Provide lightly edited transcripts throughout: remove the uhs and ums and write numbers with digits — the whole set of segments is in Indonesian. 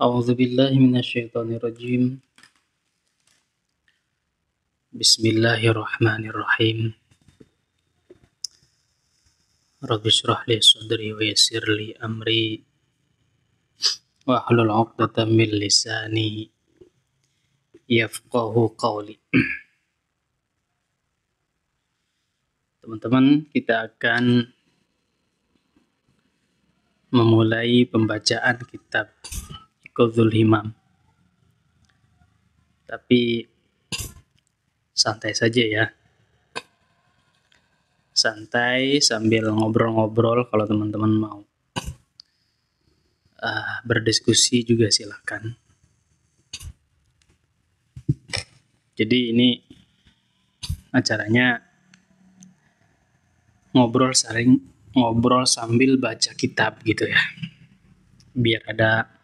A'udzu billahi minasyaitonir rajim. Bismillahirrahmanirrahim. Rabbi shrah li sadri wa yassir li amri wa hlul 'uqdatam min lisani yafqahu qawli. Teman-teman, kita akan memulai pembacaan kitab Iqdhul Himam. Tapi santai saja ya. Santai sambil ngobrol-ngobrol, kalau teman-teman mau berdiskusi juga silakan. Jadi ini acaranya ngobrol sambil baca kitab gitu ya. Biar ada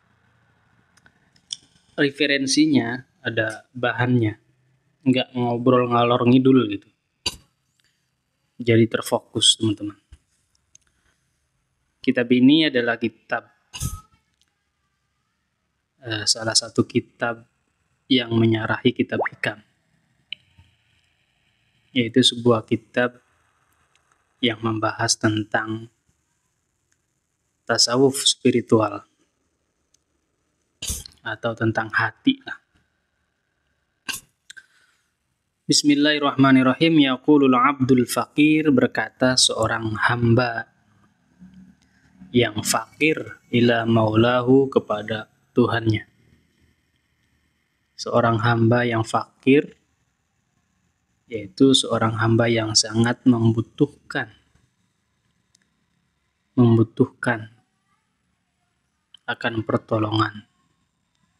referensinya, ada bahannya. Nggak ngobrol ngalor ngidul gitu. Jadi terfokus teman-teman. Kitab ini adalah kitab salah satu kitab yang menyarahi kitab hikam, yaitu sebuah kitab yang membahas tentang tasawuf spiritual atau tentang hati lah. Bismillahirrahmanirrahim. Yaqulul abdul faqir, berkata seorang hamba yang fakir, ila maulahu, kepada Tuhannya. Seorang hamba yang fakir, yaitu seorang hamba yang sangat membutuhkan akan pertolongan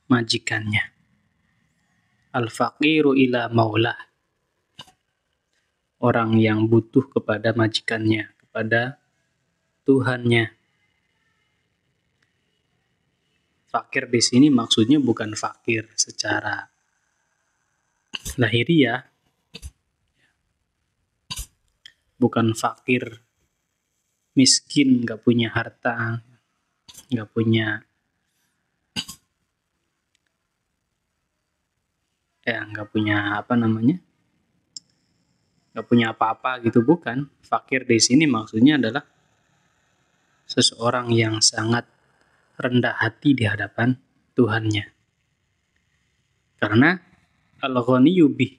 majikannya. Al-faqiru ila maulah, orang yang butuh kepada majikannya, kepada Tuhannya. Fakir di sini maksudnya bukan fakir secara lahiriah, bukan fakir miskin, nggak punya harta, nggak punya nggak punya apa-apa gitu, bukan. Fakir di sini maksudnya adalah seseorang yang sangat rendah hati di hadapan Tuhannya. Karena al-ghaniyyu bih,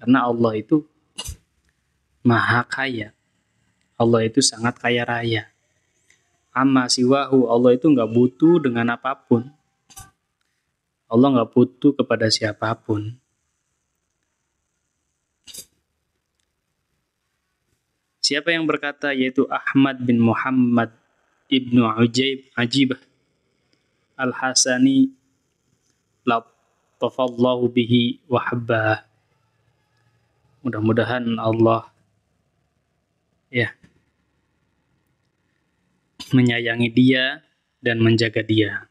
karena Allah itu maha kaya. Allah itu sangat kaya raya. Amma siwahu, Allah itu nggak butuh dengan apapun. Allah nggak butuh kepada siapapun. Siapa yang berkata, yaitu Ahmad bin Muhammad ibnu Ajibah al-Hasani, latafallahu bihi wa habbah. Mudah-mudahan Allah menyayangi dia dan menjaga dia.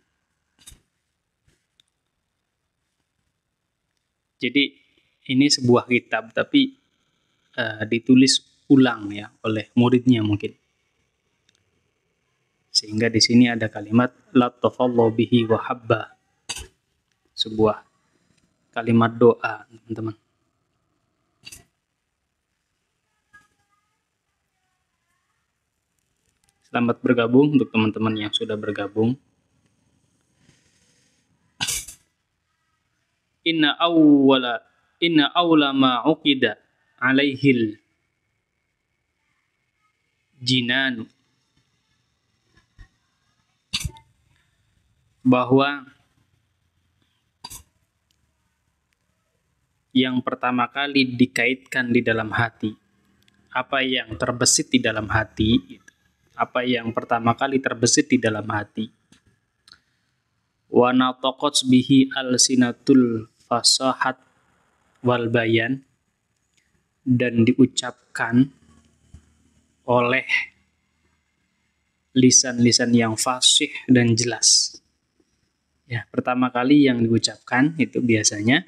Jadi ini sebuah kitab, tapi ditulis ulang ya oleh muridnya mungkin. Sehingga di sini ada kalimat latafallahu bihi wa habbah. Sebuah kalimat doa, teman-teman. Selamat bergabung untuk teman-teman yang sudah bergabung. Inna awla ma uqida alaihil jinanu, bahwa yang pertama kali dikaitkan di dalam hati, apa yang terbesit di dalam hati, apa yang pertama kali terbesit di dalam hati, wa nataqat bihi al-sinatul fasahat wal bayan, dan diucapkan oleh lisan-lisan yang fasih dan jelas. Ya, pertama kali yang diucapkan itu biasanya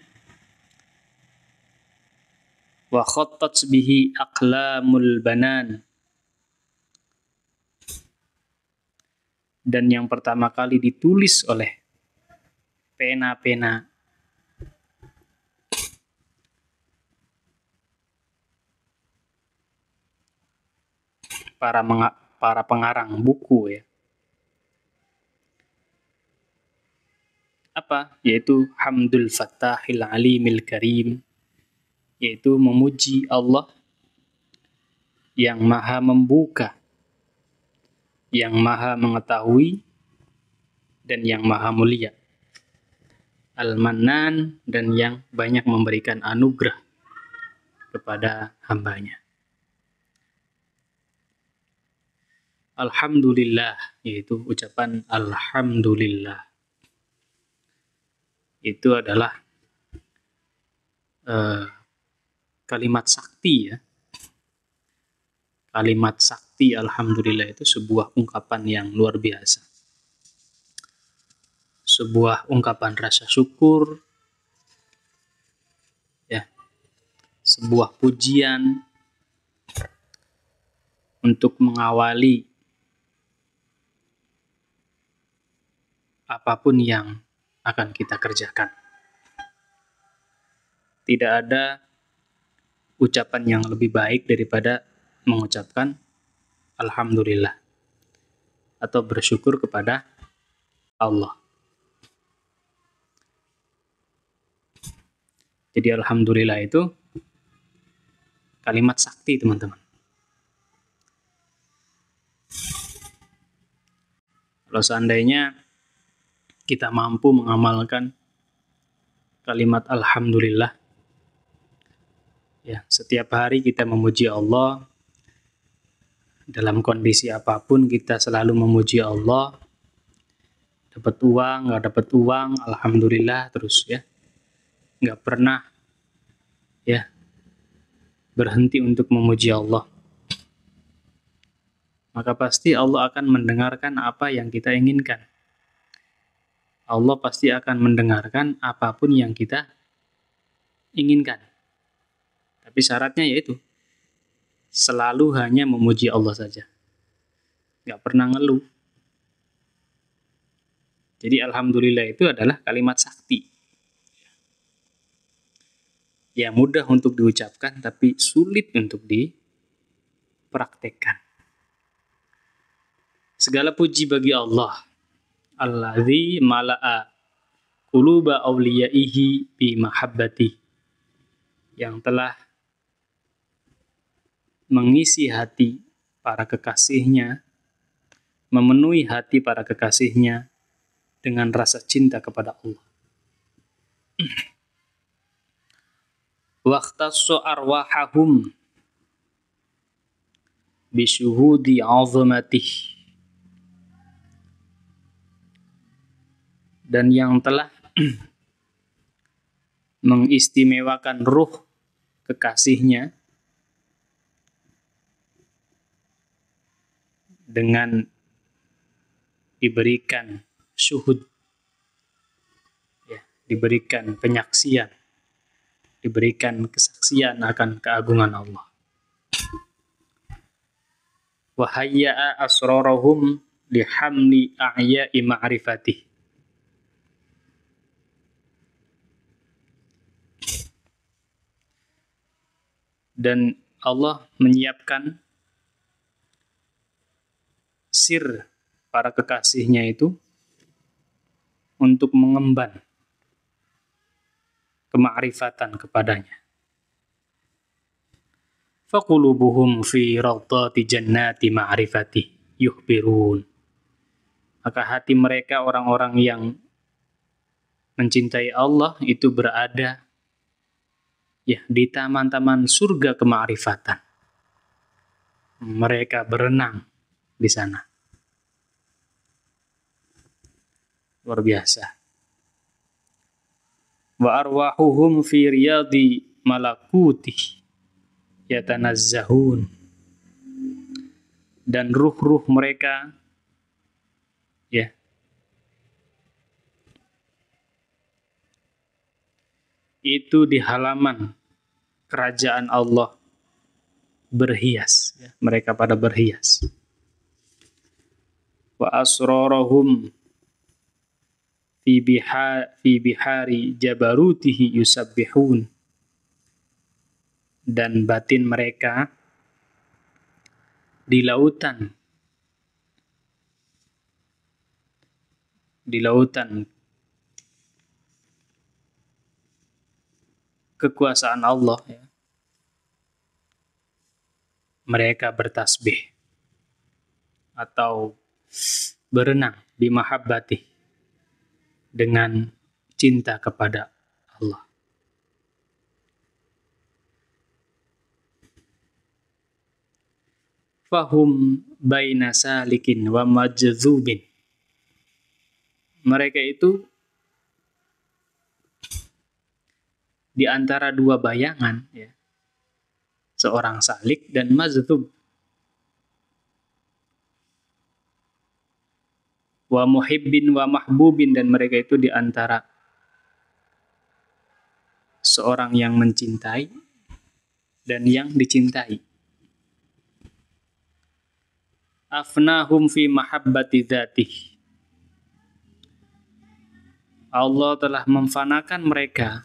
wa khattat bihi aqlamul banan, dan yang pertama kali ditulis oleh pena-pena para pengarang buku, ya. Apa? Yaitu Hamdul Fattahil Alimil Karim, yaitu memuji Allah yang maha membuka, yang maha mengetahui, dan yang maha mulia. Al-Mannan, dan yang banyak memberikan anugerah kepada hambanya. Alhamdulillah, yaitu ucapan Alhamdulillah. Itu adalah kalimat sakti, ya. Kalimat sakti Alhamdulillah itu sebuah ungkapan yang luar biasa. Sebuah ungkapan rasa syukur, ya. Sebuah pujian untuk mengawali apapun yang akan kita kerjakan. Tidak ada ucapan yang lebih baik daripada mengucapkan Alhamdulillah atau bersyukur kepada Allah. Jadi Alhamdulillah itu kalimat sakti, teman-teman. Kalau seandainya kita mampu mengamalkan kalimat Alhamdulillah, ya, setiap hari kita memuji Allah, dalam kondisi apapun kita selalu memuji Allah, dapat uang, nggak dapat uang, Alhamdulillah terus, ya. Nggak pernah, ya, berhenti untuk memuji Allah. Maka pasti Allah akan mendengarkan apa yang kita inginkan. Allah pasti akan mendengarkan apapun yang kita inginkan. Tapi syaratnya yaitu selalu hanya memuji Allah saja. Nggak pernah ngeluh. Jadi Alhamdulillah itu adalah kalimat sakti. Ya, mudah untuk diucapkan tapi sulit untuk dipraktekkan. Segala puji bagi Allah, Alladzi mala'a quluba awliyaihi bi mahabbati, yang telah mengisi hati para kekasihnya, memenuhi hati para kekasihnya dengan rasa cinta kepada Allah. Waqtassu arwahahum bisyuhudi azamatih, dan yang telah mengistimewakan ruh kekasihnya dengan diberikan syuhud, ya, diberikan penyaksian, diberikan kesaksian akan keagungan Allah. Wa hayya'a asrarahum lihamli a'ya'i ma'rifatih, dan Allah menyiapkan sir para kekasihnya itu untuk mengemban kemakrifatan kepadanya. Faqulubuhum fi rawdati jannati ma'rifati yuhbirun, maka hati mereka, orang-orang yang mencintai Allah, itu berada, ya, di taman-taman surga kemakrifatan. Mereka berenang di sana. Luar biasa. Wa arwahuhum fi riyadi malakutih yatanazzahun, dan ruh-ruh mereka, ya, itu di halaman kerajaan Allah berhias, ya, mereka pada berhias. wa asrarahum fi bihari jabarutihi yusabbihun, dan batin mereka di lautan kekuasaan Allah, ya, mereka bertasbih atau berenang bimahabbati, dengan cinta kepada Allah. Fahum baina salikin wa majdzubin, mereka itu di antara dua bayangan, ya, seorang salik dan majdzub. Wa muhibbin wa mahbubin, dan mereka itu di antara seorang yang mencintai dan yang dicintai. Afnahum fi mahabbati dzatih, Allah telah memfanakan mereka,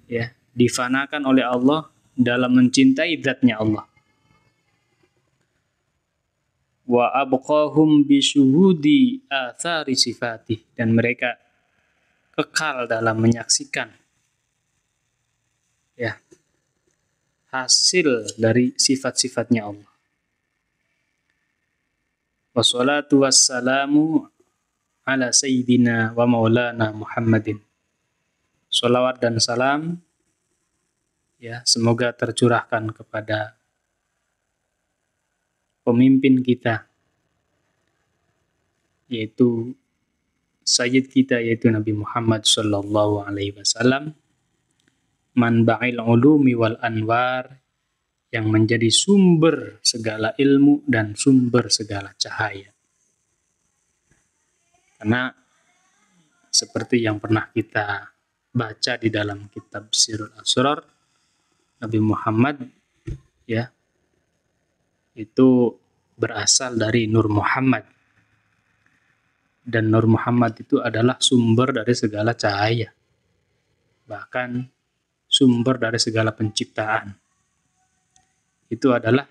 ya, difanakan oleh Allah dalam mencintai zatnya Allah. Wa abqahum bisyuhudi athari sifatih, dan mereka kekal dalam menyaksikan, ya, hasil dari sifat-sifatnya Allah. Wassalatu wassalamu ala sayyidina wa maulana Muhammadin. Sholawat dan salam, ya, semoga tercurahkan kepada pemimpin kita, yaitu sayyid kita, yaitu Nabi Muhammad sallallahu alaihi wasallam, manba'il ulumi wal anwar, yang menjadi sumber segala ilmu dan sumber segala cahaya. Karena seperti yang pernah kita baca di dalam kitab Sirul Asrar, Nabi Muhammad, ya, itu berasal dari Nur Muhammad, dan Nur Muhammad itu adalah sumber dari segala cahaya, bahkan sumber dari segala penciptaan. Itu adalah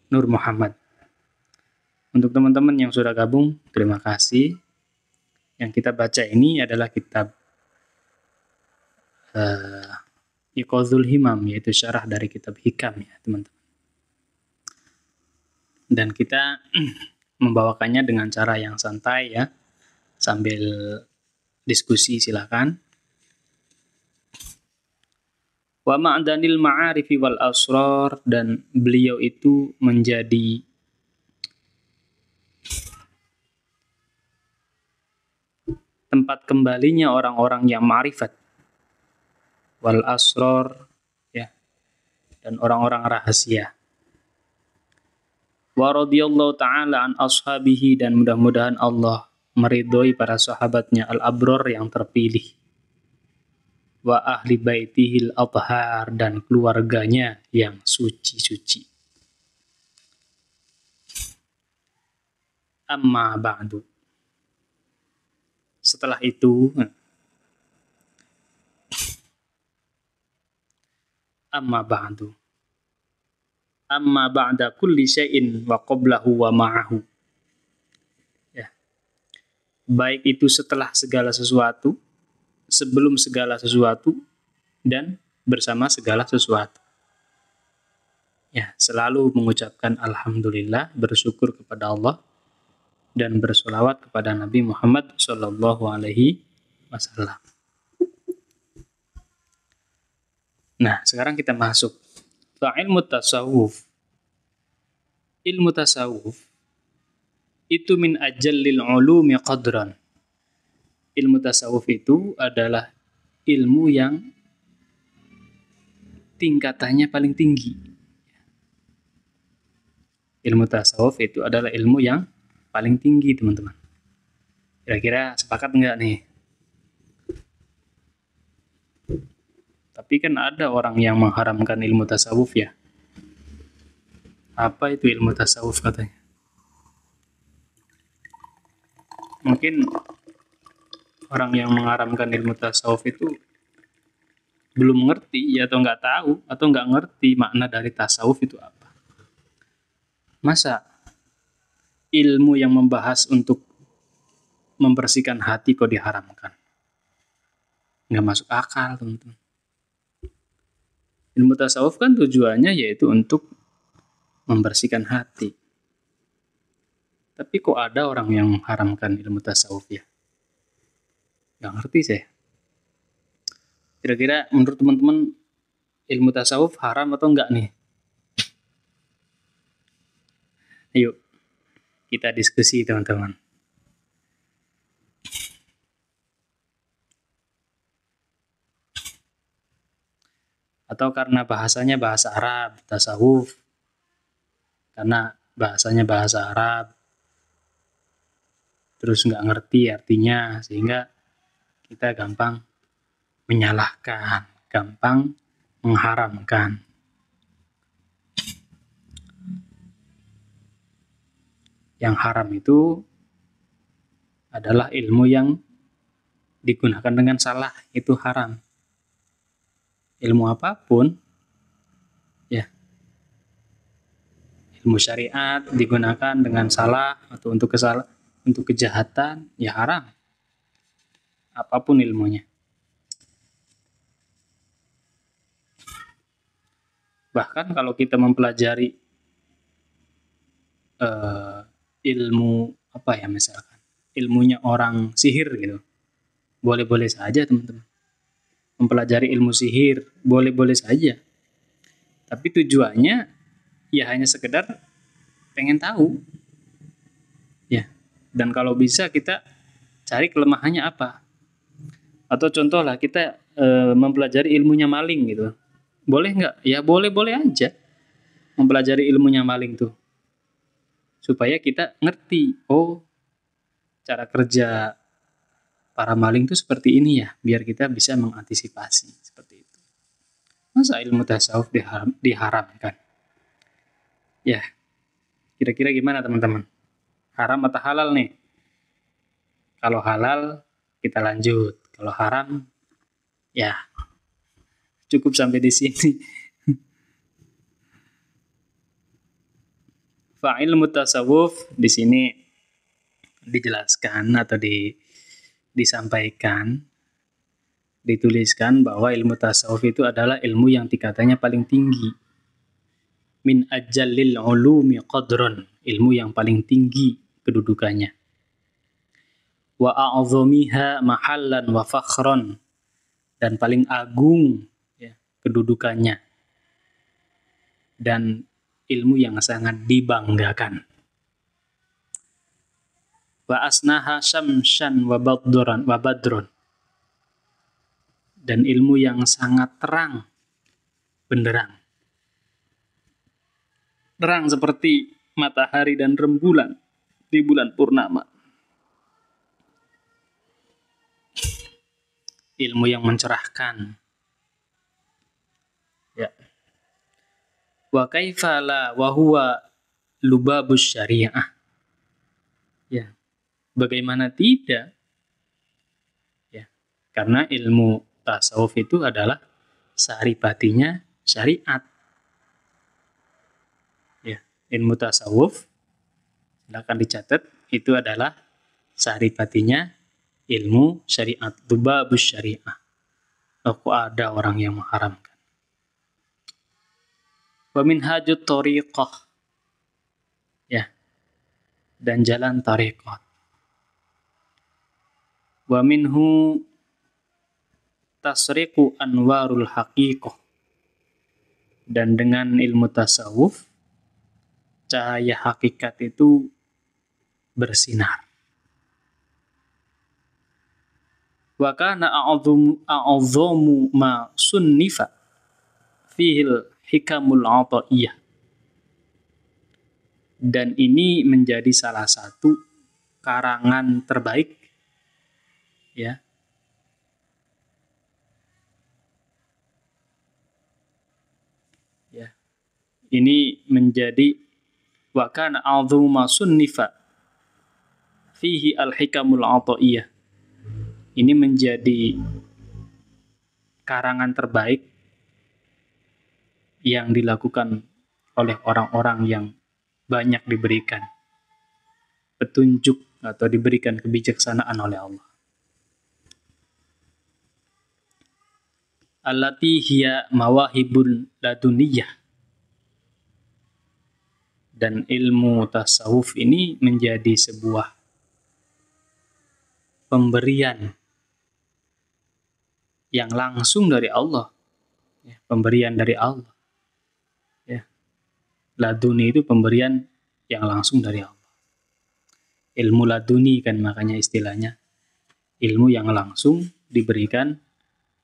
Nur Muhammad. Untuk teman-teman yang sudah gabung, terima kasih. Yang kita baca ini adalah kitab Iqadhul Himam, yaitu syarah dari kitab Hikam, ya teman-teman. Dan kita membawakannya dengan cara yang santai, ya, sambil diskusi, silakan. Wa ma'danil ma'arifi wal asrar, dan beliau itu menjadi tempat kembalinya orang-orang yang ma'rifat, wal asrar, ya, dan orang-orang rahasia. Wa radhiyallahu ta'ala an ashabihi, dan mudah-mudahan Allah meridhoi para sahabatnya al-abrar yang terpilih. Wa ahli baitihil athhar, dan keluarganya yang suci-suci. Amma ba'du, setelah itu, amma ba'du, amma ba'da kulli syai'in wa qablahu wa ma'ahu, ya, baik itu setelah segala sesuatu, sebelum segala sesuatu, dan bersama segala sesuatu. Ya, selalu mengucapkan alhamdulillah, bersyukur kepada Allah, dan bersolawat kepada Nabi Muhammad sallallahu alaihi wasallam. Nah, sekarang kita masuk ke ilmu tasawuf. Ilmu tasawuf itu min ajallil ulumi qadran. Ilmu tasawuf itu adalah ilmu yang tingkatannya paling tinggi. Ilmu tasawuf itu adalah ilmu yang paling tinggi, teman-teman. Kira-kira sepakat enggak nih? Tapi kan ada orang yang mengharamkan ilmu tasawuf, ya. Apa itu ilmu tasawuf katanya? Mungkin orang yang mengharamkan ilmu tasawuf itu belum ngerti ya, atau nggak tahu atau nggak ngerti makna dari tasawuf itu apa. Masa ilmu yang membahas untuk membersihkan hati kok diharamkan? Nggak masuk akal, teman-teman. Ilmu tasawuf kan tujuannya yaitu untuk membersihkan hati. Tapi kok ada orang yang mengharamkan ilmu tasawuf ya? Nggak ngerti saya. Kira-kira menurut teman-teman ilmu tasawuf haram atau enggak nih? Ayo kita diskusi, teman-teman. Atau karena bahasanya bahasa Arab, tasawuf. Karena bahasanya bahasa Arab, terus nggak ngerti artinya, sehingga kita gampang menyalahkan, gampang mengharamkan. Yang haram itu adalah ilmu yang digunakan dengan salah, itu haram. Ilmu apapun, ya, ilmu syariat digunakan dengan salah atau untuk kejahatan, ya haram. Apapun ilmunya. Bahkan kalau kita mempelajari ilmu apa ya, misalkan ilmunya orang sihir gitu, boleh-boleh saja, teman-teman. Mempelajari ilmu sihir boleh-boleh saja, tapi tujuannya ya hanya sekedar pengen tahu ya. Dan kalau bisa kita cari kelemahannya apa. Atau contoh lah, kita mempelajari ilmunya maling gitu, boleh nggak? Ya boleh-boleh aja mempelajari ilmunya maling tuh, supaya kita ngerti, oh cara kerja para maling itu seperti ini ya, biar kita bisa mengantisipasi seperti itu. Masa ilmu tasawuf diharamkan? Ya, kira-kira gimana, teman-teman? Haram atau halal nih? Kalau halal kita lanjut, kalau haram ya cukup sampai di sini. Ilmu tasawuf di sini dijelaskan atau disampaikan, dituliskan bahwa ilmu tasawuf itu adalah ilmu yang tingkatannya paling tinggi. Min ajallil ulumi qadron, ilmu yang paling tinggi kedudukannya. Wa a'dhamiha mahallan wa fakhron, dan paling agung ya, kedudukannya. Dan ilmu yang sangat dibanggakan. Wa asnaha syamsyan wa badron, dan ilmu yang sangat terang benderang, terang seperti matahari dan rembulan di bulan purnama. Ilmu yang mencerahkan. Ya. Wa kaifa la wa huwa lubabus syariah. Ya. Bagaimana tidak? Ya. Karena ilmu tasawuf itu adalah saripatinya syariat. Ya, ilmu tasawuf silakan dicatat, itu adalah saripatinya ilmu syariat, lubabus syariah. Aku ada orang yang mengharamkan. Wa minhajut thariqah. Ya. Dan jalan thariqat. Wa minhu tasriqu anwarul haqiqah. Dan dengan ilmu tasawuf, cahaya hakikat itu bersinar. Wa kana a'adhamu ma sunnifa fihil hikamul ata'iyah. Dan ini menjadi salah satu karangan terbaik ya, ini menjadi wa kana a'dhamu ma sunnifa fihi al-hikamul ata'iyah. Ini menjadi karangan terbaik yang dilakukan oleh orang-orang yang banyak diberikan petunjuk atau diberikan kebijaksanaan oleh Allah. Allati hiya mawahibul laduniyah. Dan ilmu tasawuf ini menjadi sebuah pemberian yang langsung dari Allah. Pemberian dari Allah. Laduni itu pemberian yang langsung dari Allah. Ilmu laduni kan makanya istilahnya. Ilmu yang langsung diberikan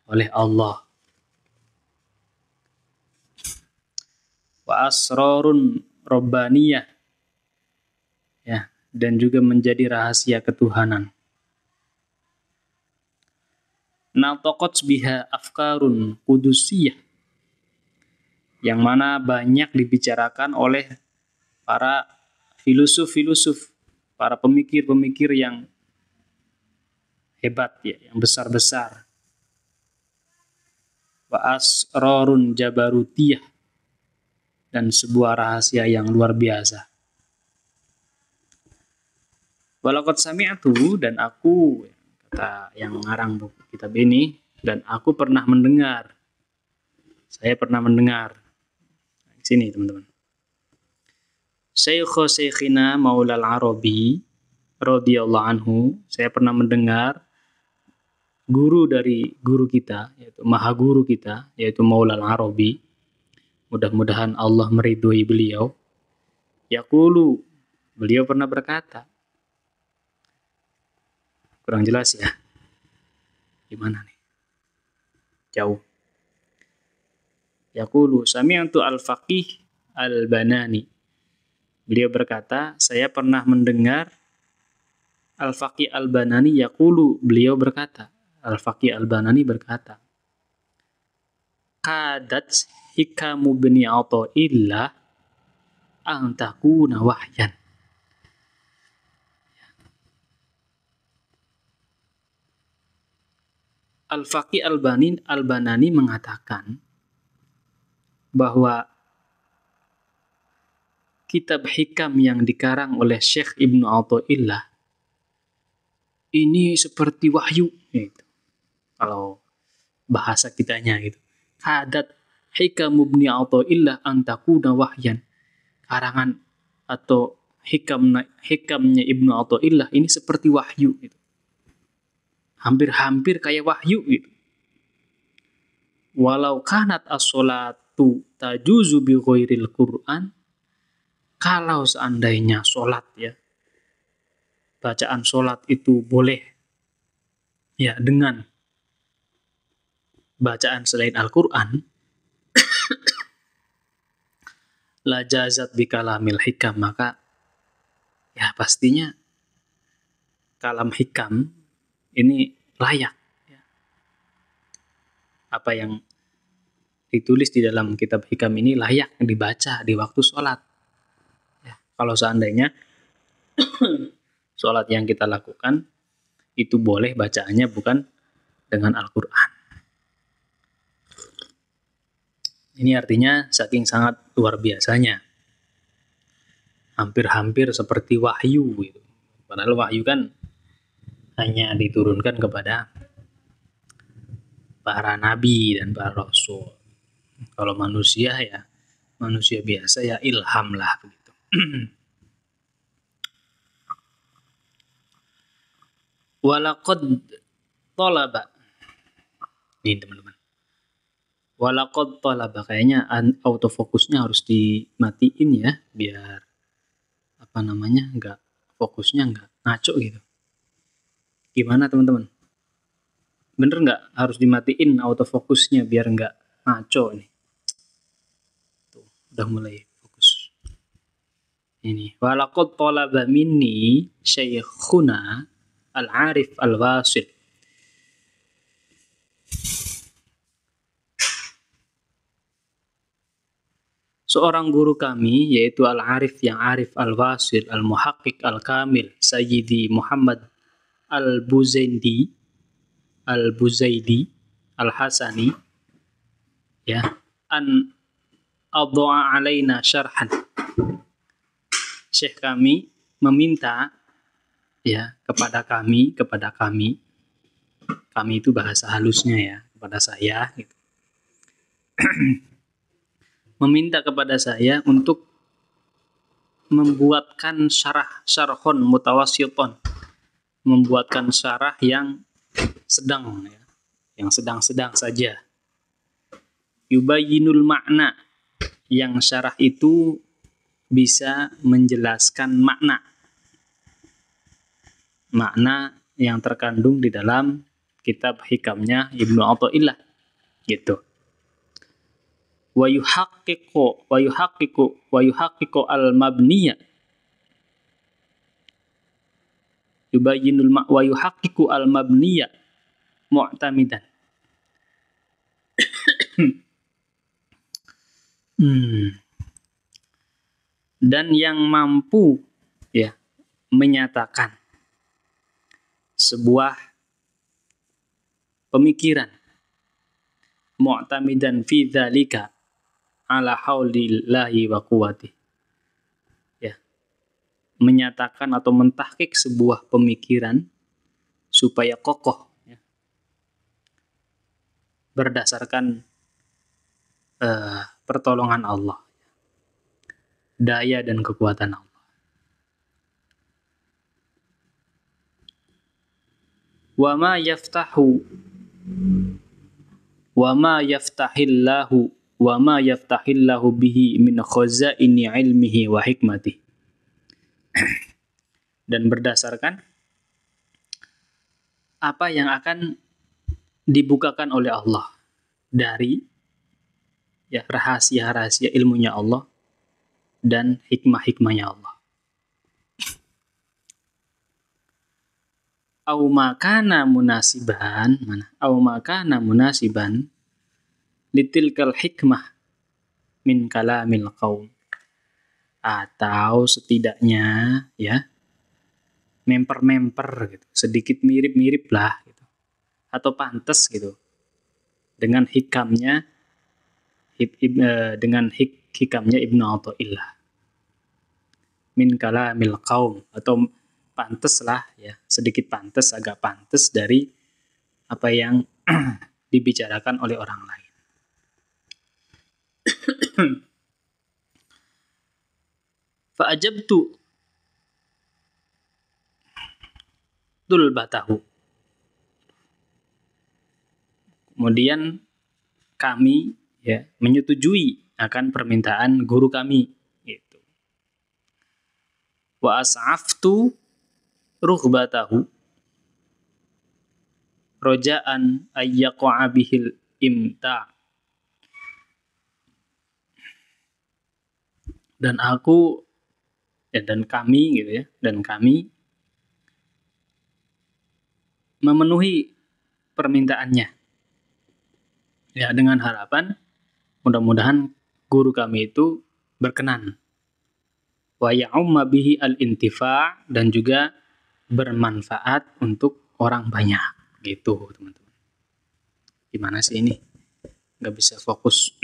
oleh Allah. Wa asrarun robbaniyah. Ya, dan juga menjadi rahasia ketuhanan. Nataqat biha afkarun qudusiyah. Yang mana banyak dibicarakan oleh para filosof-filosof, para pemikir-pemikir yang hebat ya, yang besar-besar. Wa asrarun jabarutiyah, dan sebuah rahasia yang luar biasa. Walaqad sami'tu, dan aku, kata yang mengarang buku kitab ini, dan aku pernah mendengar. Saya pernah mendengar. Sini teman-teman. Syekhina Maulal Arabi radhiyallahu anhu, saya pernah mendengar guru dari guru kita, yaitu maha guru kita, yaitu Maulal Arabi. Mudah-mudahan Allah meridhoi beliau. Yaqulu, beliau pernah berkata. Kurang jelas ya. Gimana nih? Jauh. Yaqulu sami'tu al-faqih al-Banani. Beliau berkata, saya pernah mendengar al-faqih al-Banani yaqulu, beliau berkata, al-faqih al-Banani berkata, qadat hikamu bni Athaillah an takuna wahyan. Al-faqih al-Banani mengatakan bahwa kitab hikam yang dikarang oleh Syekh Ibnu Athaillah ini seperti wahyu gitu. Kalau bahasa kitanya gitu. Hadat hikam Ibnu Athaillah an takuna wahyan. Karangan atau hikamnya Ibnu Athaillah ini seperti wahyu gitu. Hampir-hampir kayak wahyu gitu. Walau kanat as-sholatu tajuzu bi ghairil Qur'an, kalau seandainya sholat ya, bacaan sholat itu boleh ya dengan bacaan selain Al-Quran, la jazat bi kalamil hikam, maka ya pastinya kalam hikam ini layak ya. Apa yang ditulis di dalam kitab hikam ini layak dibaca di waktu sholat ya. Kalau seandainya sholat yang kita lakukan itu boleh bacaannya bukan dengan Al-Quran. Ini artinya saking sangat luar biasanya. Hampir-hampir seperti wahyu gitu. Padahal wahyu kan hanya diturunkan kepada para nabi dan para rasul. Kalau manusia ya manusia biasa ya ilham lah begitu. Walaqad talaba. Nih teman-teman. Walaqad talaba, kayaknya autofokusnya harus dimatiin ya biar enggak fokusnya enggak ngaco gitu. Gimana teman-teman? Bener enggak harus dimatiin autofokusnya biar enggak ngaco nih? Tuh, udah mulai fokus. Ini walaqad talaba minni syekhuna al-arif al-wasil. seorang guru kami, yaitu Al-Arif yang Arif Al-Wasil Al-Muhaqqiq Al-Kamil Sayyidi Muhammad Al-Buzaidi Al-Hasani, ya, an adha'a alaina syarhan. Syekh kami meminta, ya, kepada kami itu bahasa halusnya, ya, kepada saya gitu. Meminta kepada saya untuk membuatkan syarhon mutawassiton, membuatkan syarah yang sedang, ya, yang sedang-sedang saja. Yubayyinul makna, yang syarah itu bisa menjelaskan makna yang terkandung di dalam kitab hikamnya Ibnu Athaillah gitu. Wa yuhaqqiqu al-mabniya, yubayyinul wa yuhaqqiqu al-mabniya mu'tamidan. Dan yang mampu, ya, menyatakan sebuah pemikiran mu'tamidan fi dzalika ala haulillahi wa quwwati, ya, menyatakan atau mentahqiq sebuah pemikiran supaya kokoh, ya, berdasarkan pertolongan Allah, daya dan kekuatan Allah. Wa ma yaftahillahu bihi min khazaini ilmihi wa hikmatihi. Dan berdasarkan apa yang akan dibukakan oleh Allah dari, ya, rahasia-rahasia ilmunya Allah dan hikmah-hikmahnya Allah. Au makana munasiban litilkal hikmah min kalamil qaum, atau setidaknya, ya, memper gitu, sedikit mirip-mirip lah gitu, atau pantas gitu dengan hikamnya Ibnu Athaillah min kalamil qaum, atau pantas lah, ya, sedikit pantas, agak pantas dari apa yang dibicarakan oleh orang lain. Fa'ajabtu tulbatahu, kemudian kami, ya, menyetujui akan permintaan guru kami gitu. Wa as'aftu rughbatahu roja'an ayyaqa'a bihil imta', dan aku, ya, dan kami gitu, ya, dan kami memenuhi permintaannya, ya, dengan harapan mudah-mudahan guru kami itu berkenan, wa ya'umma bihi al-intifa', dan juga bermanfaat untuk orang banyak gitu, teman-teman. Gimana sih ini? Nggak bisa fokus.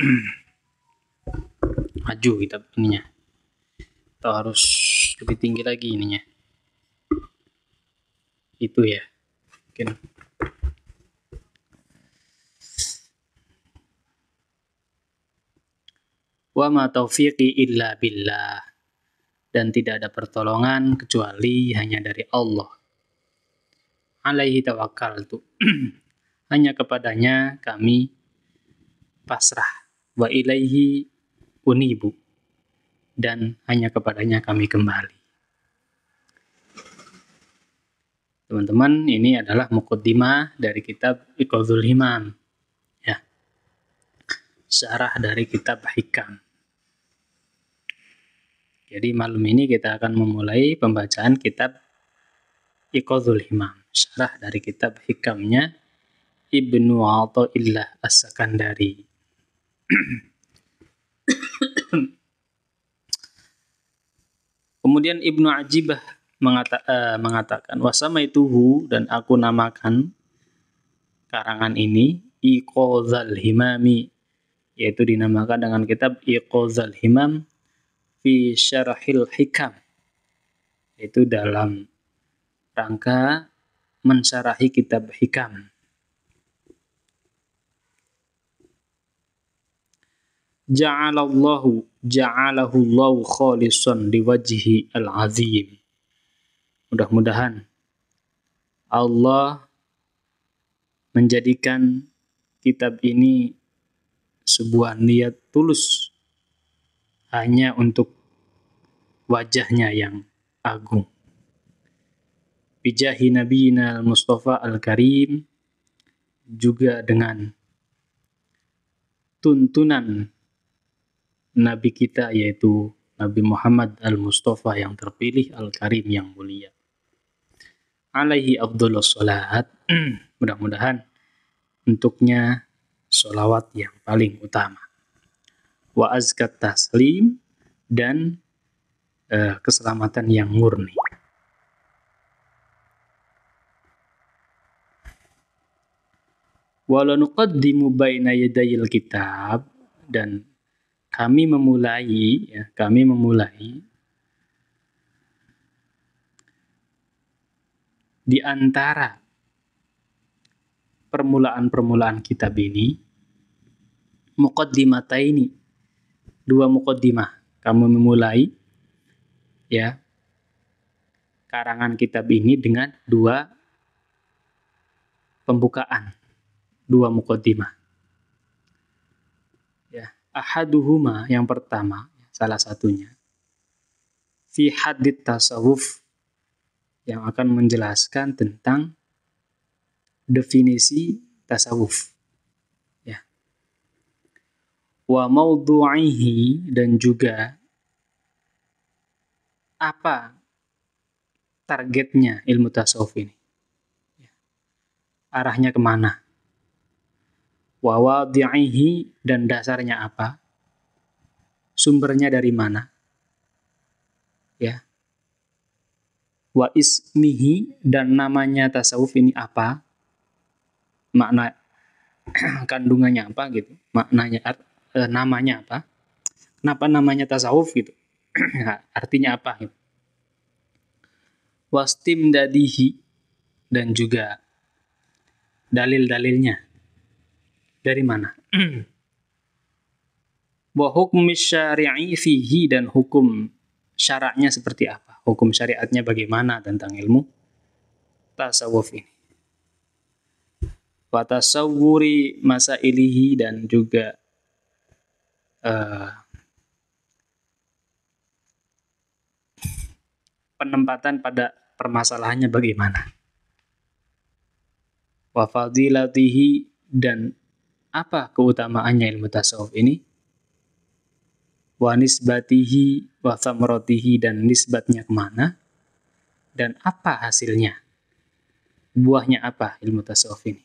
Maju kita ininya, atau harus lebih tinggi lagi ininya, itu, ya, mungkin. Wa ma taufiqi illa billah, dan tidak ada pertolongan kecuali hanya dari Allah. Alaihi tawakkaltu, hanya kepadanya kami pasrah. Wa ilaihi unibu, dan hanya kepadanya kami kembali. Teman-teman, ini adalah muqaddimah dari kitab Iqadhul Himam, ya, syarah dari kitab Hikam. Jadi malam ini kita akan memulai pembacaan kitab Iqadhul Himam, syarah dari kitab hikamnya Ibnu Athaillah As-Sakandari. Kemudian Ibnu Ajibah mengatakan wasamaituhu, dan aku namakan karangan ini Iqazal Himami, yaitu dinamakan dengan kitab Iqazal Himam fi Syarahil Hikam, yaitu dalam rangka mensyarahi kitab Hikam. Ja'alahu Allahu khalisan liwajhi al-azim. Mudah-mudahan Allah menjadikan kitab ini sebuah niat tulus hanya untuk wajahnya yang agung. Bijahi nabiyina al-Mustafa al-Karim, juga dengan tuntunan Nabi kita, yaitu Nabi Muhammad al-Mustafa yang terpilih, al-Karim yang mulia. Alaihi afdhalus salat. Mudah-mudahan untuknya sholawat yang paling utama. Wa azkat taslim, dan keselamatan yang murni. Wa la nuqaddimu baina yadayil kitab, dan kami memulai di antara permulaan kitab ini muqaddimataini, dua muqaddimah. Kami memulai karangan kitab ini dengan dua pembukaan, dua muqaddimah. Ahaduhuma, yang pertama, salah satunya, fi hadith tasawuf, yang akan menjelaskan tentang definisi tasawuf. Wa maudhu'ihi, dan juga apa targetnya ilmu tasawuf ini. Arahnya kemana? Wa wadhi'ihi, dan dasarnya apa? Sumbernya dari mana? Wa ismihi, dan namanya tasawuf ini apa? Makna kandungannya apa gitu? Maknanya namanya apa? Kenapa namanya tasawuf gitu? Artinya apa gitu? Wastimdadihi, dan juga dalil-dalilnya. Dari mana? Wa hukmi syari'i fihi, dan hukum syaraknya seperti apa? Hukum syariatnya bagaimana tentang ilmu tasawuf ini? Wa tasawwuri masailihi, dan juga penempatan pada permasalahannya bagaimana? Wa fadilatihi, dan apa keutamaannya ilmu tasawuf ini? Wa nisbatihi wa thamratihi, dan nisbatnya kemana? Dan apa hasilnya? Buahnya apa ilmu tasawuf ini?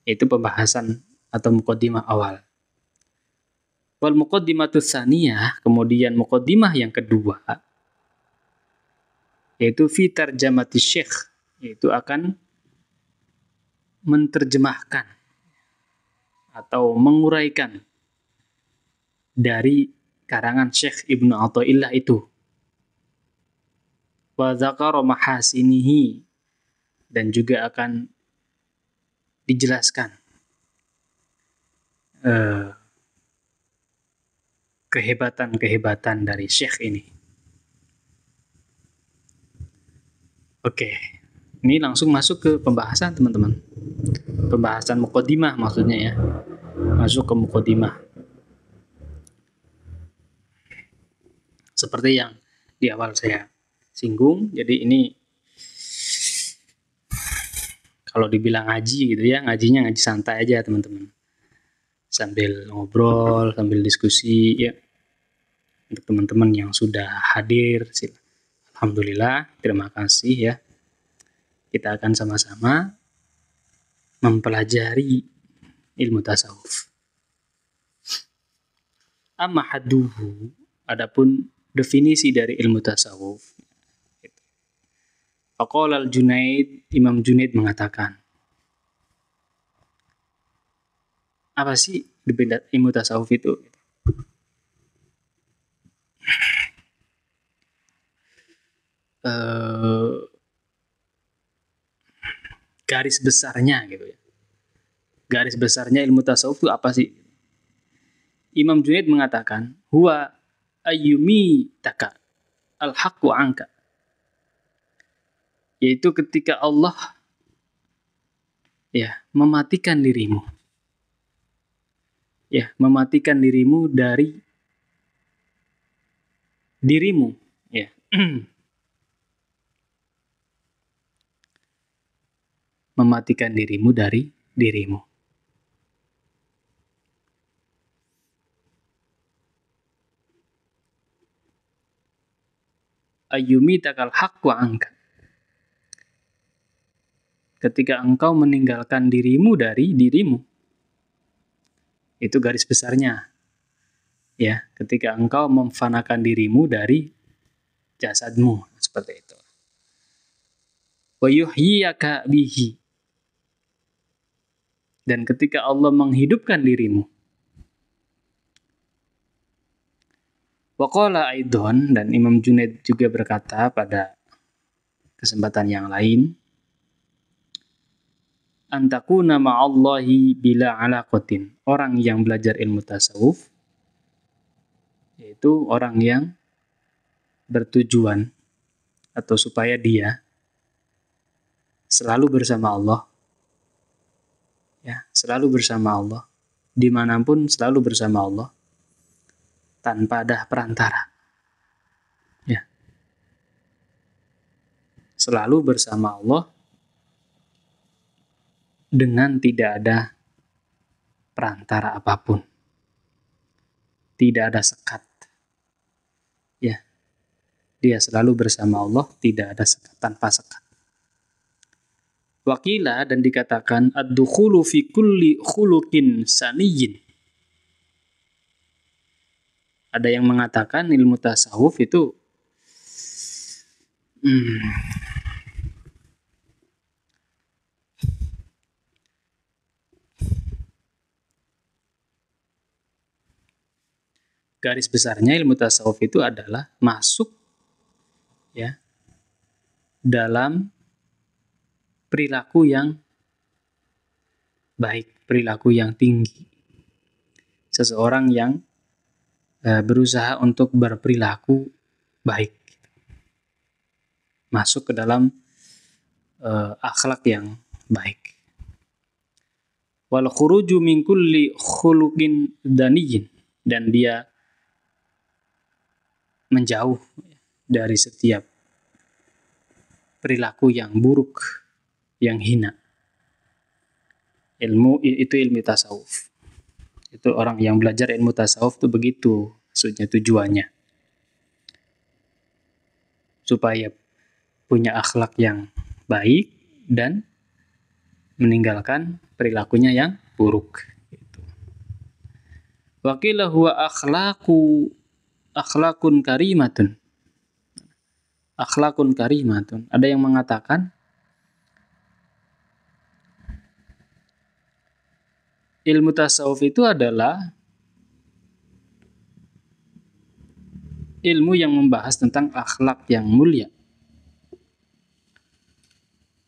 Itu pembahasan atau muqaddimah awal. Wal muqaddimatu tsaniyah, kemudian muqaddimah yang kedua, yaitu fi tarjamati syekh, yaitu akan menerjemahkan atau menguraikan dari karangan Syekh Ibnu Athaillah itu. Wa dzakara mahasinihi, dan juga akan dijelaskan kehebatan-kehebatan dari Syekh ini. Oke, ini langsung masuk ke pembahasan teman-teman. Pembahasan muqaddimah maksudnya ya. Masuk ke muqaddimah. Seperti yang di awal saya singgung, jadi ini kalau dibilang ngaji gitu ya, ngajinya ngaji santai aja teman-teman. Sambil ngobrol, sambil diskusi ya. Untuk teman-teman yang sudah hadir, alhamdulillah, terima kasih ya. Kita akan sama-sama mempelajari ilmu tasawuf. Amma hadduhu, adapun definisi dari ilmu tasawuf. Faqala al-Junaid, Imam Junaid mengatakan, apa sih ilmu tasawuf itu? Garis besarnya gitu ya. Garis besarnya ilmu tasawuf itu apa sih? Imam Junaid mengatakan, huwa ayyumi taka al-haqqu anka. Yaitu ketika Allah ya mematikan dirimu. Ya, mematikan dirimu dari dirimu, ya. Mematikan dirimu dari dirimu. Ayyumi takal haqqu anka. Ketika engkau meninggalkan dirimu dari dirimu. Itu garis besarnya. Ya, ketika engkau memfanakan dirimu dari jasadmu, seperti itu. Wa yuhyiyaka bihi. Dan ketika Allah menghidupkan dirimu. Wa qala aidon, dan Imam Junaid juga berkata pada kesempatan yang lain, antakuna ma'allahi bila alaqatin. Orang yang belajar ilmu tasawuf yaitu orang yang bertujuan atau supaya dia selalu bersama Allah, ya, selalu bersama Allah, dimanapun selalu bersama Allah, tanpa ada perantara, ya, selalu bersama Allah dengan tidak ada perantara apapun, tidak ada sekat, ya, dia selalu bersama Allah, tidak ada sekat, tanpa sekat. Wakila, dan dikatakan ad-dukhulu fi kulli khuluqin saniyyin. Ada yang mengatakan ilmu tasawuf itu garis besarnya ilmu tasawuf itu adalah masuk, ya, dalam perilaku yang baik, perilaku yang tinggi. Seseorang yang berusaha untuk berperilaku baik, masuk ke dalam akhlak yang baik. Wal khuruju min kulli khuluqin daniyyin, dan dia menjauh dari setiap perilaku yang buruk, yang hina. Ilmu itu ilmu tasawuf. Itu orang yang belajar ilmu tasawuf itu begitu maksudnya, tujuannya supaya punya akhlak yang baik dan meninggalkan perilakunya yang buruk. Wakila huwa akhlakun karimatun. Akhlakun karimatun. Ada yang mengatakan ilmu tasawuf itu adalah ilmu yang membahas tentang akhlak yang mulia.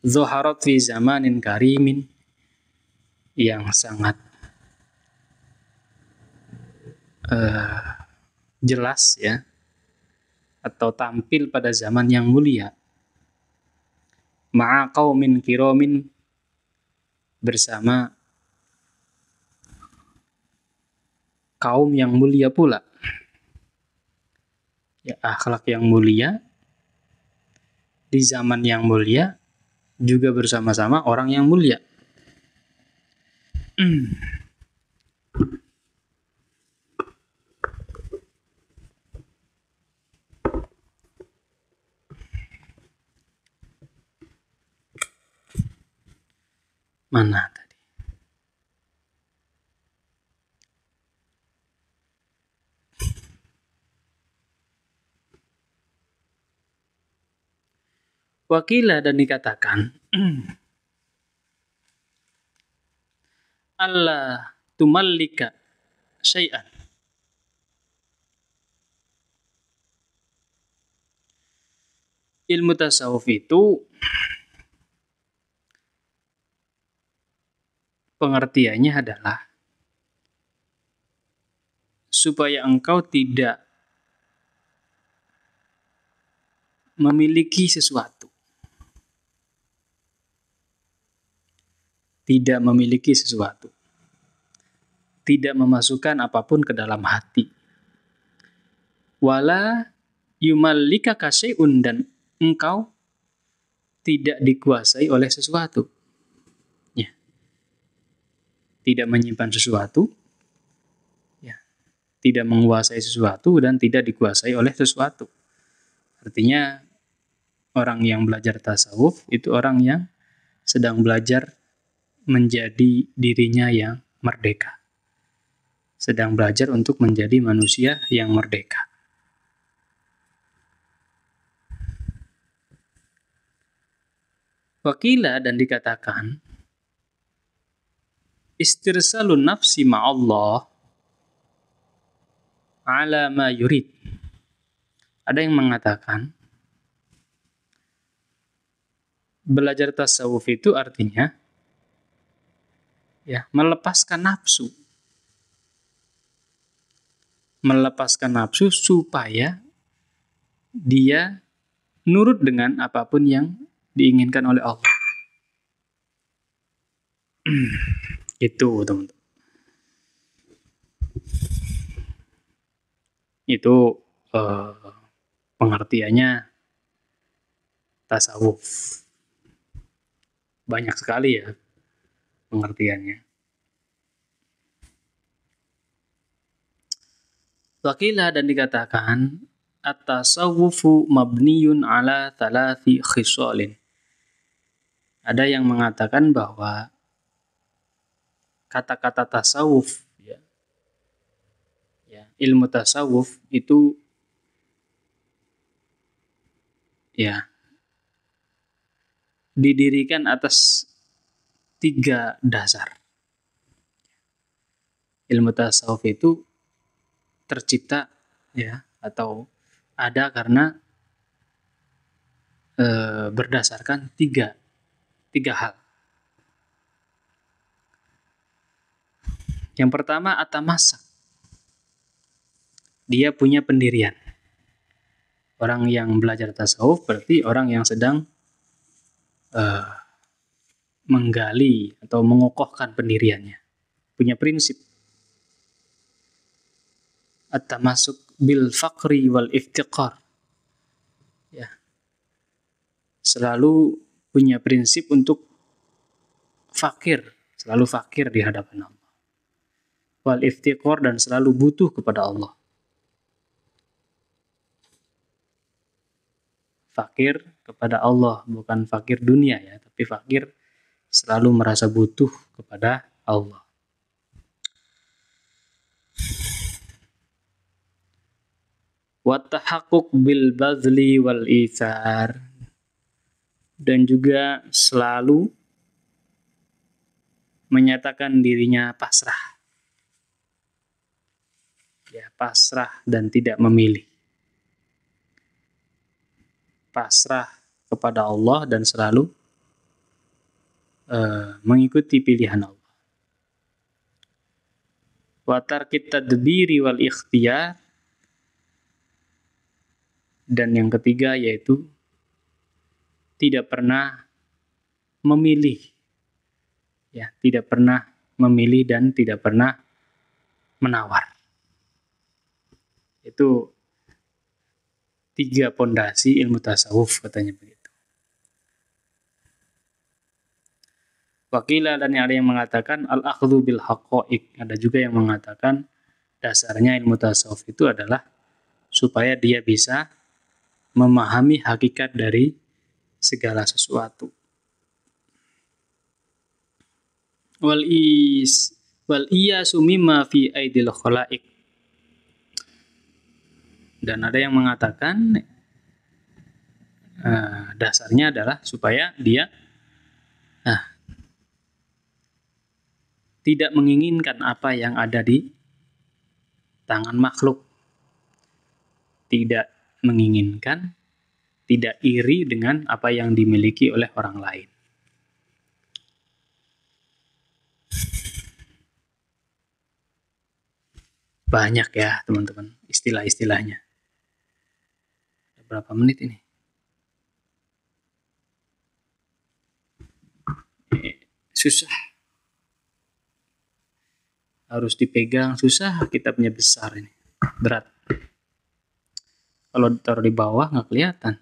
Zuharat fi zamanin karimin, yang sangat jelas, ya, atau tampil pada zaman yang mulia. Ma'a qaumin kiromin, bersama kaum yang mulia pula. Ya, akhlak yang mulia di zaman yang mulia, juga bersama-sama orang yang mulia. Mana tadi? Wakila dan dikatakan Allah tumallika syai'an. Ilmu tasawuf itu pengertiannya adalah supaya engkau tidak memiliki sesuatu. Tidak memiliki sesuatu. Tidak memasukkan apapun ke dalam hati. Wala yumallikaka syai'un, dan engkau tidak dikuasai oleh sesuatu. Ya. Tidak menyimpan sesuatu, ya. Tidak menguasai sesuatu, dan tidak dikuasai oleh sesuatu. Artinya orang yang belajar tasawuf itu orang yang sedang belajar menjadi dirinya yang merdeka. Sedang belajar untuk menjadi manusia yang merdeka. Wakila dan dikatakan istirsalun nafsi ma'allah ala ma yurid. Ada yang mengatakan belajar tasawuf itu artinya ya melepaskan nafsu. Melepaskan nafsu supaya dia nurut dengan apapun yang diinginkan oleh Allah. Itu teman-teman. Itu pengertiannya tasawuf. Banyak sekali ya pengertiannya. Wakila dan dikatakan at-tasawwufu mabniyun ala thalathi khisalin. Ada yang mengatakan bahwa kata-kata tasawuf, ilmu tasawuf itu didirikan atas 3 dasar. Ilmu tasawuf itu tercipta atau ada karena berdasarkan tiga hal. Yang pertama at-tamassak. Dia punya pendirian. Orang yang belajar tasawuf berarti orang yang sedang menggali atau mengokohkan pendiriannya. Punya prinsip. At-tamassuk bil faqri wal iftiqar. Ya. Selalu punya prinsip untuk fakir, selalu fakir di hadapan Allah. Wal iftiqar, dan selalu butuh kepada Allah. Fakir kepada Allah, bukan fakir dunia ya, tapi fakir selalu merasa butuh kepada Allah. Wa tahaqquq bil bazli wal itsar, dan juga selalu menyatakan dirinya pasrah. Ya, pasrah dan tidak memilih. Pasrah kepada Allah dan selalu mengikuti pilihan Allah. Wa tarkit tadbiri wal ikhtiyar, dan yang ketiga yaitu tidak pernah memilih. Ya, tidak pernah memilih dan tidak pernah menawar. Itu 3 pondasi ilmu tasawuf, katanya begitu. Wakila, dan ada yang mengatakan al-akhdhu bil haqa'iq. Ada juga yang mengatakan dasarnya ilmu tasawuf itu adalah supaya dia bisa memahami hakikat dari segala sesuatu. Wal iyasu mimma fi aidil khalaiq. Dan ada yang mengatakan dasarnya adalah supaya dia tidak menginginkan apa yang ada di tangan makhluk. Tidak menginginkan, tidak iri dengan apa yang dimiliki oleh orang lain. Banyak ya teman-teman istilah-istilahnya. Berapa menit ini? Susah. Harus dipegang, susah, kitabnya besar ini. Berat. Kalau ditaruh di bawah nggak kelihatan.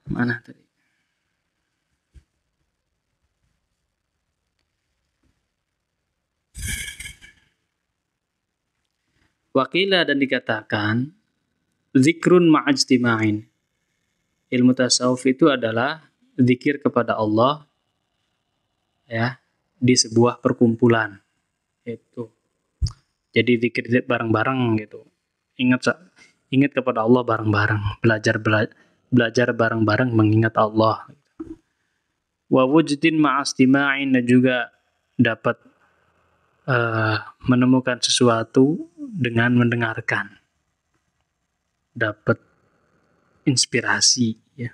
Mana tadi? Wakila dan dikatakan zikrun ma'ajtima'in. Ilmu tasawuf itu adalah zikir kepada Allah ya di sebuah perkumpulan. Itu. Jadi zikir bareng-bareng gitu. Ingat kepada Allah bareng-bareng, belajar bareng-bareng mengingat Allah. Wa wujdin ma'astima'in, dan juga dapat menemukan sesuatu dengan mendengarkan, dapat inspirasi ya.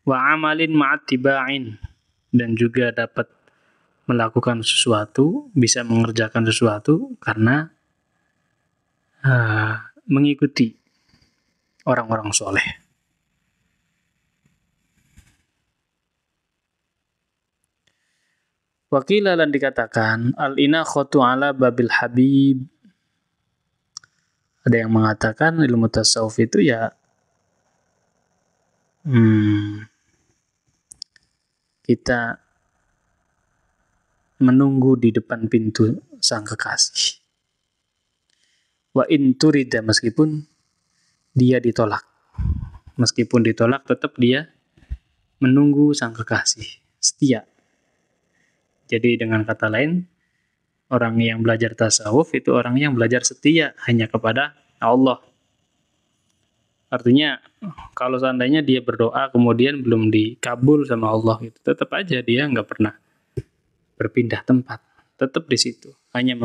Wa amalin ma'attiba'in, dan juga dapat melakukan sesuatu, bisa mengerjakan sesuatu karena mengikuti orang-orang soleh. Wakila dan dikatakan al-inakhatu ala babil habib. Ada yang mengatakan ilmu tasawuf itu ya kita menunggu di depan pintu sang kekasih. Wa in turida, meskipun dia ditolak. Meskipun ditolak tetap dia menunggu sang kekasih, setia. Jadi dengan kata lain, orang yang belajar tasawuf itu orang yang belajar setia hanya kepada Allah. Artinya kalau seandainya dia berdoa kemudian belum dikabul sama Allah, itu tetap aja dia nggak pernah berpindah tempat, tetap di situ, hanya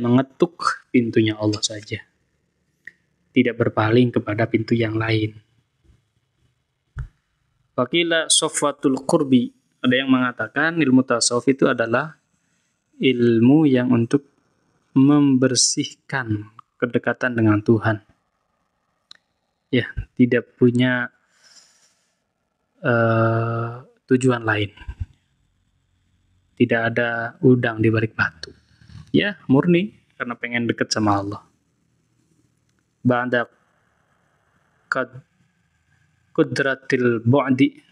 mengetuk pintunya Allah saja, tidak berpaling kepada pintu yang lain. Wakila sofwatul qurbi, ada yang mengatakan ilmu tasawuf itu adalah ilmu yang untuk membersihkan kedekatan dengan Tuhan. Ya, tidak punya tujuan lain. Tidak ada udang di balik batu. Ya, murni karena pengen dekat sama Allah. Ba'da qudratil bu'di,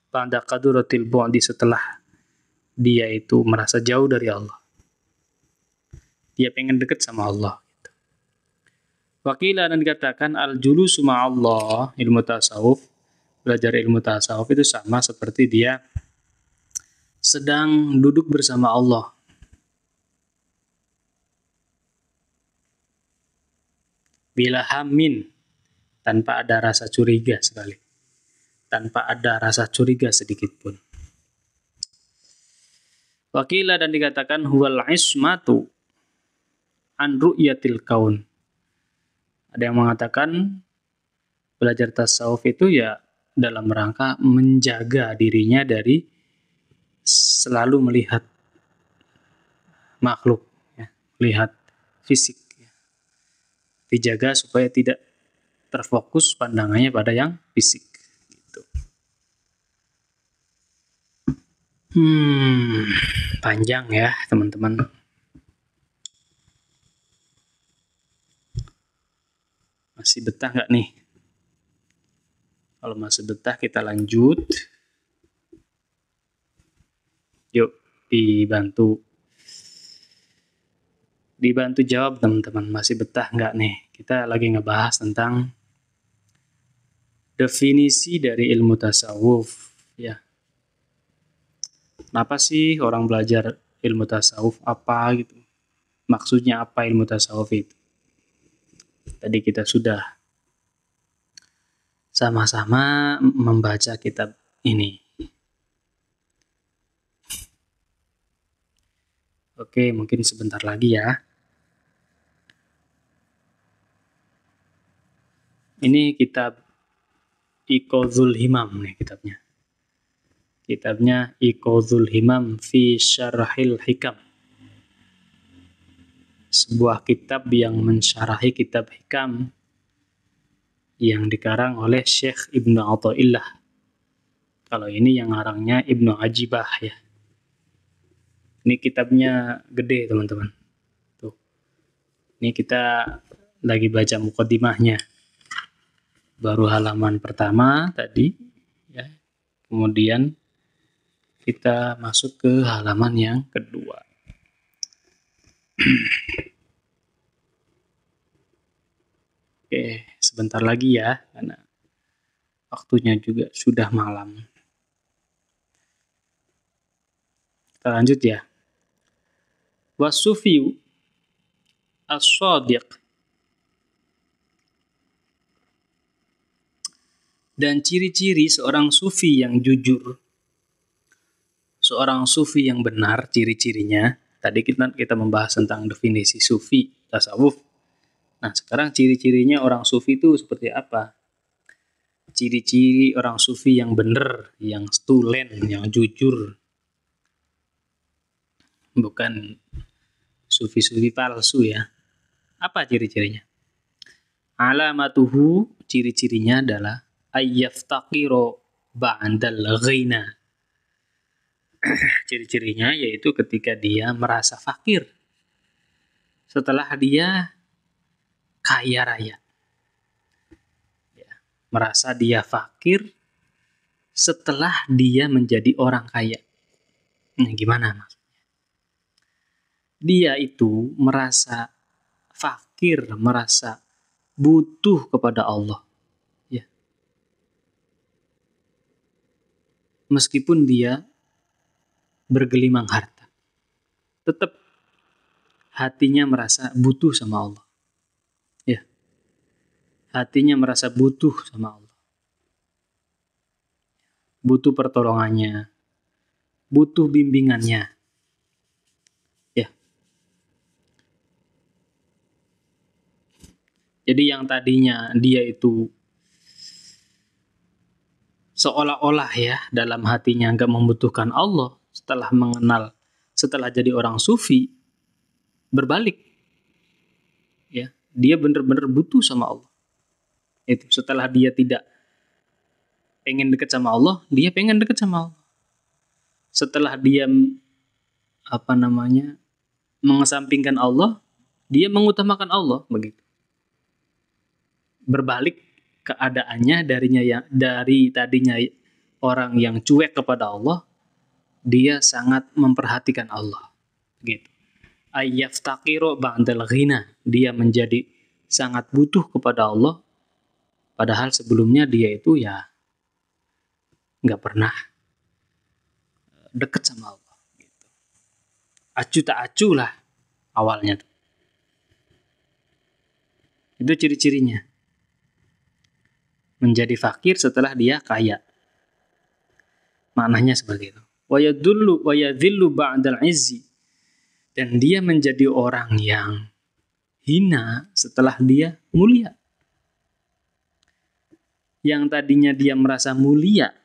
ba'da qadratil bu'di, setelah dia itu merasa jauh dari Allah. Dia pengen dekat sama Allah. Wakila dan dikatakan al-julusu ma'allah, ilmu tasawuf, belajar ilmu tasawuf itu sama seperti dia sedang duduk bersama Allah. Bila hamin, tanpa ada rasa curiga sekali. Tanpa ada rasa curiga sedikit pun. Wakila dan dikatakan huwal ismatu an ru'yatil kaun. Ada yang mengatakan belajar tasawuf itu ya dalam rangka menjaga dirinya dari selalu melihat makhluk, ya, melihat fisik. Ya. Dijaga supaya tidak terfokus pandangannya pada yang fisik. Gitu. Panjang ya teman-teman. Masih betah nggak nih? Kalau masih betah kita lanjut. Yuk, dibantu jawab teman-teman. Masih betah nggak nih? Kita lagi ngebahas tentang definisi dari ilmu tasawuf. Ya. Kenapa sih orang belajar ilmu tasawuf apa gitu? Maksudnya apa ilmu tasawuf itu? Tadi kita sudah sama-sama membaca kitab ini. Oke, mungkin sebentar lagi ya. Ini kitab Iqadhul Himam nih kitabnya. Kitabnya Iqadhul Himam fi Syarahil Hikam. Sebuah kitab yang mensyarahi kitab Hikam yang dikarang oleh Syekh Ibnu Athaillah. Kalau ini yang ngarangnya Ibnu Ajibah ya. Ini kitabnya gede teman-teman. Tuh. Ini kita lagi baca muqaddimahnya. Baru halaman pertama tadi ya. Kemudian kita masuk ke halaman yang kedua. Oke, sebentar lagi ya karena waktunya juga sudah malam. Kita lanjut ya. Wasufiyu as-shadiq, dan ciri-ciri seorang sufi yang jujur, seorang sufi yang benar, ciri-cirinya. Tadi kita membahas tentang definisi sufi, tasawuf. Nah, sekarang ciri-cirinya orang sufi itu seperti apa? Ciri-ciri orang sufi yang benar, yang tulen, yang jujur. Bukan sufi-sufi palsu ya. Apa ciri-cirinya? Alamatuhu, ciri-cirinya adalah ayyaftaqiru ba'dal ghina. Ciri-cirinya yaitu ketika dia merasa fakir setelah dia kaya raya. Ya, merasa dia fakir setelah dia menjadi orang kaya. Nah, gimana maksudnya? Dia itu merasa fakir, merasa butuh kepada Allah. Ya. Meskipun dia bergelimang harta, tetap hatinya merasa butuh sama Allah. Ya. Hatinya merasa butuh sama Allah. Butuh pertolongannya, butuh bimbingannya. Ya. Jadi yang tadinya dia itu seolah-olah ya dalam hatinya nggak membutuhkan Allah, setelah jadi orang sufi, berbalik. Ya, dia benar-benar butuh sama Allah. Itu setelah dia tidak pengen dekat sama Allah, dia pengen dekat sama Allah. Setelah dia mengesampingkan Allah, dia mengutamakan Allah, begitu. Berbalik keadaannya dari tadinya orang yang cuek kepada Allah, dia sangat memperhatikan Allah. Gitu. Ayyaftaqiru ba'dal ghina, dia menjadi sangat butuh kepada Allah, padahal sebelumnya dia itu ya nggak pernah deket sama Allah. Gitu. Acu tak acu lah awalnya tuh. Itu ciri-cirinya. Menjadi fakir setelah dia kaya. Maknanya seperti itu. Wa yadhillu ba'dal izzi, dan dia menjadi orang yang hina setelah dia mulia. Yang tadinya dia merasa mulia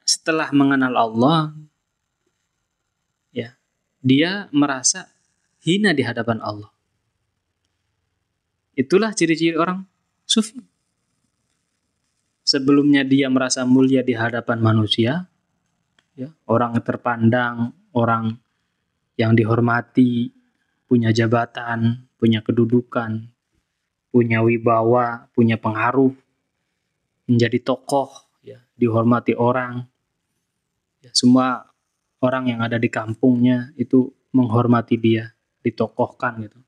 setelah mengenal Allah, ya, dia merasa hina di hadapan Allah. Itulah ciri-ciri orang sufi. Sebelumnya dia merasa mulia di hadapan manusia, ya, orang terpandang, orang yang dihormati, punya jabatan, punya kedudukan, punya wibawa, punya pengaruh, menjadi tokoh, ya, dihormati orang. Ya, semua orang yang ada di kampungnya itu menghormati dia, ditokohkan gitu.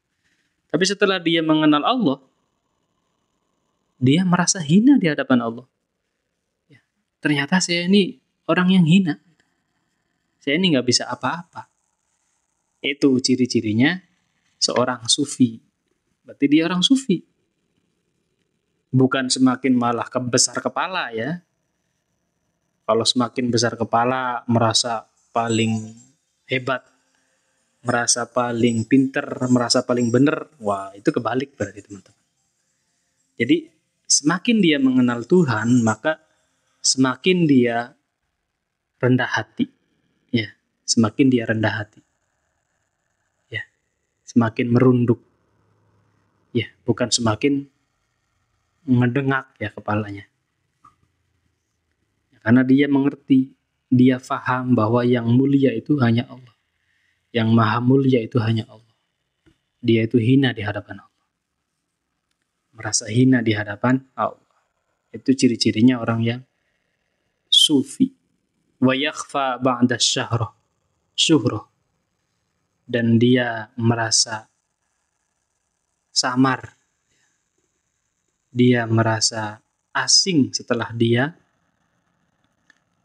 Tapi setelah dia mengenal Allah, dia merasa hina di hadapan Allah. Ya, ternyata saya ini orang yang hina. Saya ini nggak bisa apa-apa. Itu ciri-cirinya seorang sufi. Berarti dia orang sufi. bukan semakin malah kebesar kepala ya. Kalau semakin besar kepala, merasa paling hebat, merasa paling pinter, merasa paling benar, wah itu kebalik berarti teman-teman. Jadi semakin dia mengenal Tuhan, maka semakin dia rendah hati. Ya, semakin dia rendah hati. Ya, semakin merunduk. Ya, bukan semakin ngedengak ya kepalanya. Karena dia mengerti, dia faham bahwa yang mulia itu hanya Allah. Yang maha mulia itu hanya Allah. Dia itu hina di hadapan Allah. Merasa hina di hadapan Allah. Itu ciri-cirinya orang yang sufi. Wa yakhfa ba'da syuhrah. Dan dia merasa samar. Dia merasa asing setelah dia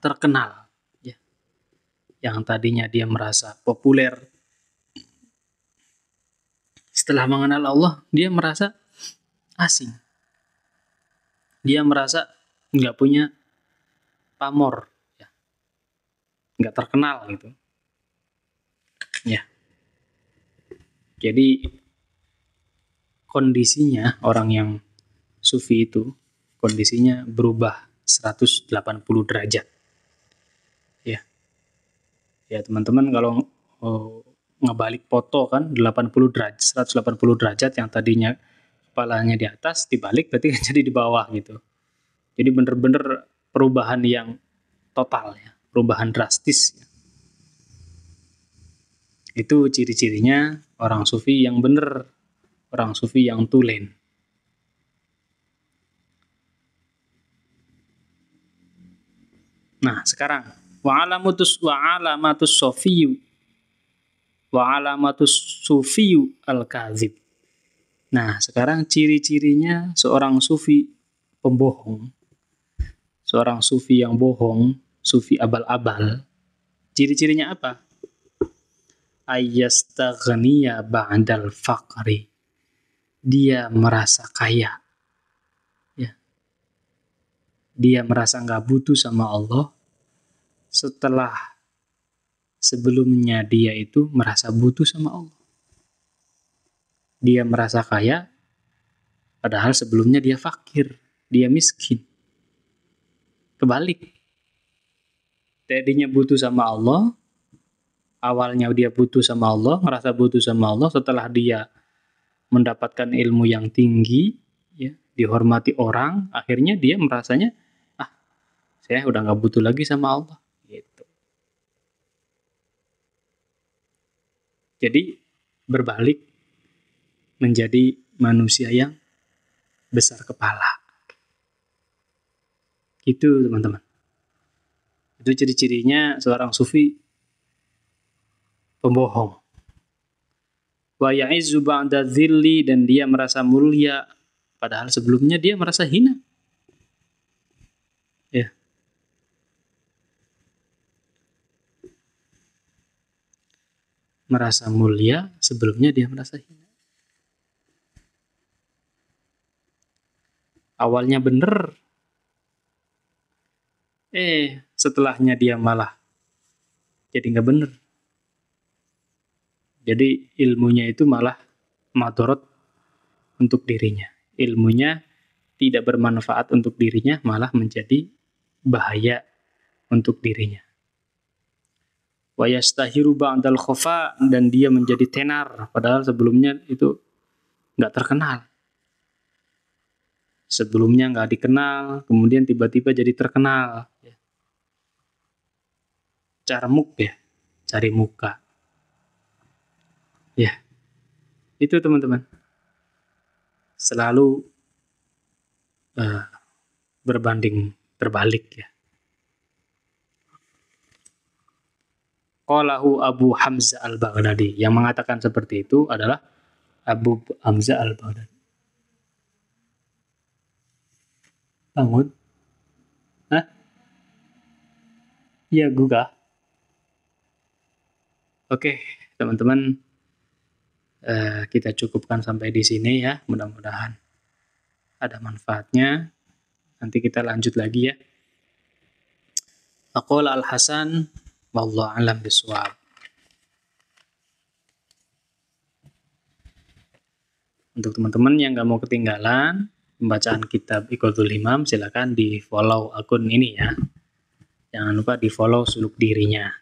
terkenal. Ya. Yang tadinya dia merasa populer. Setelah mengenal Allah, dia merasa asing. Dia merasa nggak punya pamor. Ya. Nggak terkenal gitu. Ya. Jadi kondisinya orang yang sufi itu, kondisinya berubah 180 derajat. Ya. Ya teman-teman kalau ngebalik foto kan 80 derajat, 180 derajat yang tadinya kepalanya di atas dibalik berarti jadi di bawah gitu. Jadi bener-bener perubahan yang total ya, perubahan drastis. Itu ciri-cirinya orang sufi yang bener, orang sufi yang tulen. Nah, sekarang wa alamatus sufiyu al-kadzib. Nah, sekarang ciri-cirinya seorang sufi pembohong. Seorang sufi yang bohong, sufi abal-abal. Ciri-cirinya apa? Ayyastaghniya ba'dal faqri. Dia merasa kaya. Ya. Dia merasa nggak butuh sama Allah setelah sebelumnya dia itu merasa butuh sama Allah. Dia merasa kaya, padahal sebelumnya dia fakir, dia miskin. Kebalik. Tadinya butuh sama Allah, awalnya dia butuh sama Allah, merasa butuh sama Allah, setelah dia mendapatkan ilmu yang tinggi, ya, dihormati orang, akhirnya dia merasanya, saya udah nggak butuh lagi sama Allah. Gitu. Jadi berbalik menjadi manusia yang besar kepala. Gitu teman-teman. Itu ciri-cirinya seorang sufi pembohong. Wa ya'izzu ba'da dzilli, dan dia merasa mulia padahal sebelumnya dia merasa hina. Ya. Merasa mulia sebelumnya dia merasa hina. Awalnya bener, setelahnya dia malah jadi nggak bener. Jadi ilmunya itu malah madorot untuk dirinya. Ilmunya tidak bermanfaat untuk dirinya, malah menjadi bahaya untuk dirinya. Wa yastahiru ba'dal khofa, dan dia menjadi tenar, padahal sebelumnya itu nggak terkenal. Sebelumnya nggak dikenal, kemudian tiba-tiba jadi terkenal. Carmuk ya, cari muka. Ya, itu teman-teman. Selalu berbanding terbalik ya. Qalahu Abu Hamzah al-Baghdadi. Yang mengatakan seperti itu adalah Abu Hamzah al-Baghdadi. Bangun? Hah? Iya, gugah. Oke, teman-teman, kita cukupkan sampai di sini ya, mudah-mudahan ada manfaatnya. Nanti kita lanjut lagi ya. Aqul Al-Hasan wallahu a'lam bishawab. Untuk teman-teman yang nggak mau ketinggalan pembacaan kitab Iqadhul Himam, silakan di follow akun ini ya. Jangan lupa di follow Suluk Dirinya.